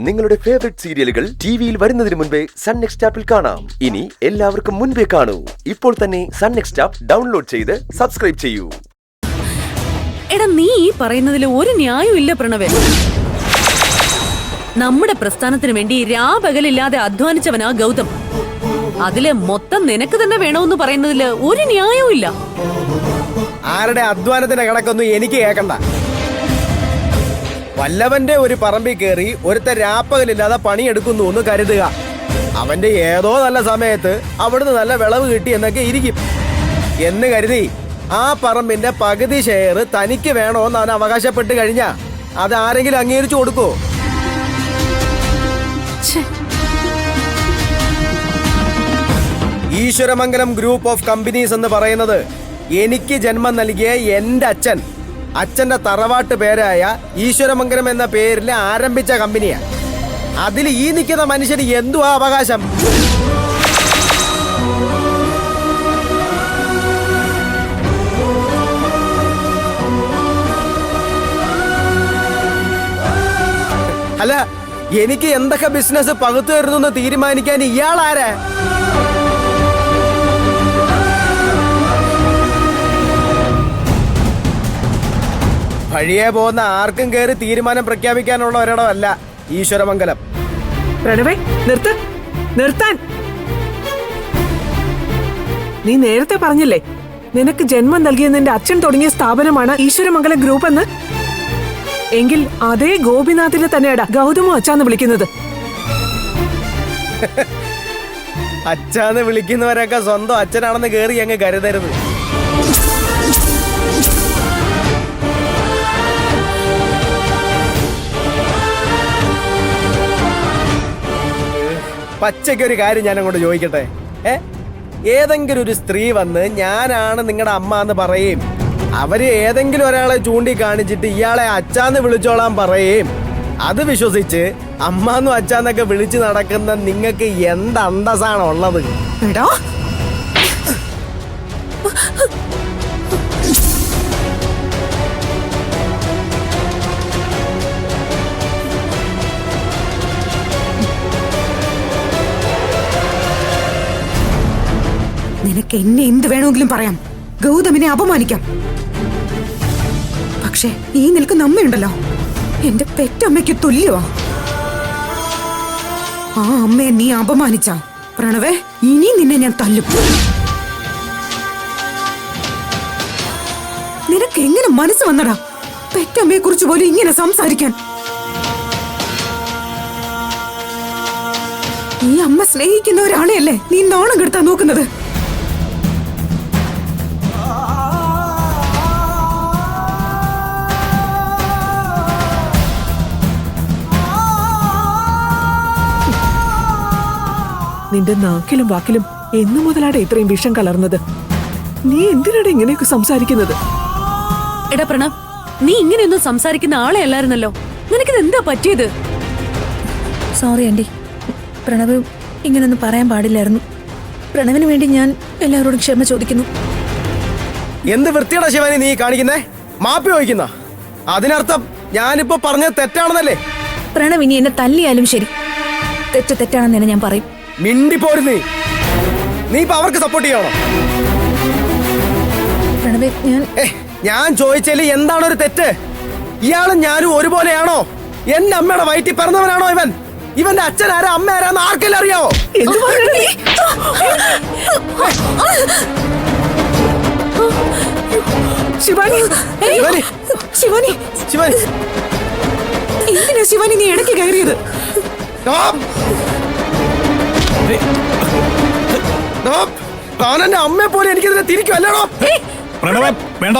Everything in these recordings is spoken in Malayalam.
നിങ്ങളുടെ ഫേവറേറ്റ് സീരിയലുകൾ ടിവിയിൽ വരുന്നതിന് മുൻപേ സൺ നെക്സ്റ്റ് ആപ്പിൽ കാണാം. ഇനി എല്ലാവർക്കും മുൻപേ കാണൂ. ഇപ്പോൾ തന്നെ സൺ നെക്സ്റ്റ് ആപ്പ് ഡൗൺലോഡ് ചെയ്ത് സബ്സ്ക്രൈബ് ചെയ്യൂ. എടാ, നീ ഈ പറയുന്നതിൽ ഒരു ന്യായവും ഇല്ല പ്രണവേ. നമ്മുടെ പ്രസ്ഥാനത്തിന് വേണ്ടി രാപകലില്ലാതെ അധ്വാനിച്ചവനാ ഗൗതം. അതിലെ മൊത്തം നിനക്ക് തന്നെ വേണമെന്ന് പറയുന്നതില് ഒരു ന്യായവും ഇല്ല. ആരുടെ അധ്വാനത്തിന്റെ കണക്കൊന്നും എനിക്ക് കേൾക്കണ്ട. വല്ലവന്റെ ഒരു പറമ്പിൽ കയറി ഒരുത്ത രാപ്പകലില്ലാതെ പണിയെടുക്കുന്നു എന്ന് കരുതുക. അവന്റെ ഏതോ നല്ല സമയത്ത് അവിടുന്ന് നല്ല വിളവ് കിട്ടി എന്നൊക്കെ ഇരിക്കും എന്ന് കരുതി ആ പറമ്പിന്റെ പകുതി ഷെയർ തനിക്ക് വേണോന്ന് അവൻ അവകാശപ്പെട്ട് കഴിഞ്ഞാ അത് ആരെങ്കിലും അംഗീകരിച്ചു കൊടുക്കോ? ഈശ്വരമംഗലം ഗ്രൂപ്പ് ഓഫ് കമ്പനീസ് എന്ന് പറയുന്നത് എനിക്ക് ജന്മം നൽകിയ എന്റെ അച്ഛന്റെ തറവാട്ട് പേരായ ഈശ്വരമംഗലം എന്ന പേരിൽ ആരംഭിച്ച കമ്പനിയാ. അതിൽ ഈ നിൽക്കുന്ന മനുഷ്യന് എന്തുവാ അവകാശം? അല്ല, എനിക്ക് എന്തൊക്കെ ബിസിനസ് പകുത്തു തരുന്നു തീരുമാനിക്കാൻ ഇയാളാരാ? വഴിയെ പോകുന്ന ആർക്കും കയറി തീരുമാനം പ്രഖ്യാപിക്കാനുള്ള ഒരിടമല്ല ഈശ്വരമംഗലം. പ്രണവേ, നിർത്താൻ. നീ നേരത്തെ പറഞ്ഞില്ലേ നിനക്ക് ജന്മം നൽകിയ നിന്റെ അച്ഛൻ തുടങ്ങിയ സ്ഥാപനമാണ് ഈശ്വരമംഗലം ഗ്രൂപ്പ് എന്ന്. എങ്കിൽ അതേ ഗോപിനാഥിനെ തന്നെയാടാ ഗൗതമോ അച്ഛാന്ന് വിളിക്കുന്നത്. അച്ഛാന്ന് വിളിക്കുന്നവരൊക്കെ സ്വന്തം അച്ഛനാണെന്ന് കയറി അങ്ങ് കരുതരുത്. പച്ചയ്ക്കൊരു കാര്യം ഞാൻ അങ്ങോട്ട് ചോദിക്കട്ടെ. ഏതെങ്കിലും ഒരു സ്ത്രീ വന്ന് ഞാനാണ് നിങ്ങളുടെ അമ്മ എന്ന് പറയും, അവര് ഏതെങ്കിലും ഒരാളെ ചൂണ്ടിക്കാണിച്ചിട്ട് ഇയാളെ അച്ഛാന്ന് വിളിച്ചോളാൻ പറയും. അത് വിശ്വസിച്ച് അമ്മാന്നും അച്ഛാന്നൊക്കെ വിളിച്ചു നടക്കുന്ന നിങ്ങൾക്ക് എന്ത് അന്തസ്സാണ് ഉള്ളത്? നിനക്ക് എന്നെ എന്ത് വേണമെങ്കിലും പറയാം, ഗൗതമിനെ അപമാനിക്കാം. പക്ഷെ ഈ നിൽക്കുന്ന അമ്മയുണ്ടല്ലോ, എന്റെ പെറ്റമ്മയ്ക്ക് തുല്യമാ. ആ അമ്മയെ നീ അപമാനിച്ച പ്രണവേ, ഇനി നിന്നെ ഞാൻ തല്ലും. നിനക്ക് എങ്ങനെ മനസ്സ് വന്നടാ പെറ്റമ്മയെ കുറിച്ച് പോലും ഇങ്ങനെ സംസാരിക്കാൻ? ഈ അമ്മ സ്നേഹിക്കുന്ന ഒരാളെയല്ലേ നീ നാണം കെടുത്താൻ നോക്കുന്നത്? നിന്റെ നാക്കിലും വാക്കിലും എന്നു മുതലാടെ ഇത്രയും വിഷം കലർന്നത്? നീ എന്തിനാണ് ഇങ്ങനെയൊക്കെ സംസാരിക്കുന്നത്? എടാ പ്രണവ്, നീ ഇങ്ങനെയൊന്നും സംസാരിക്കുന്ന ആളെ അല്ലായിരുന്നല്ലോ. നിനക്കിത് എന്താ പറ്റിയത്? സോറി ആന്റി, പ്രണവ് ഇങ്ങനൊന്നും പറയാൻ പാടില്ലായിരുന്നു. പ്രണവിന് വേണ്ടി ഞാൻ എല്ലാവരോടും ക്ഷമ ചോദിക്കുന്നു. എന്ത് വൃത്തിയുടെ ശിവാനി നീ കാണിക്കുന്നേ? മാപ്പി ചോദിക്കുന്ന അതിനർത്ഥം ഞാനിപ്പോ പറഞ്ഞത് തെറ്റാണെന്നല്ലേ? പ്രണവ് ഇനി എന്നെ തല്ലിയാലും ശരി, തെറ്റാണെന്ന് തന്നെ ഞാൻ പറയും. മിണ്ടിപ്പോരുന്നേ, നീ ഇപ്പൊ അവർക്ക് സപ്പോർട്ട് ചെയ്യണോ? പ്രണവേ, ഞാൻ ചോദിച്ചാല് എന്താണ് ഒരു തെറ്റ്? ഇയാളും ഞാനും ഒരുപോലെയാണോ? എന്റെ അമ്മയുടെ വയറ്റിൽ പിറന്നവനാണോ ഇവൻ? ഇവന്റെ അച്ഛൻ ആരാ അമ്മ ആരാന്ന് ആർക്കെല്ലാം അറിയാവോ? ശിവാനി, ശിവാനി, ശിവാനി, എന്തിനാ ശിവാനി നീ ഇടയ്ക്ക് കയറിയത്? താനെന്റെ അമ്മയെ പോലെ എനിക്കെതിരെ തിരിക്കുമല്ലോ. പ്രണവേ, വേണ്ട,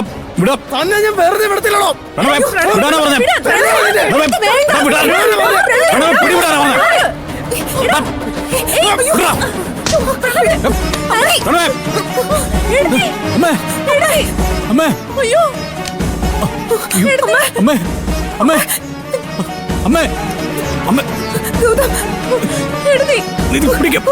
തന്നെ ഞാൻ വെറുതെ വിടത്തില്ലടോ. പിടിക്കാം.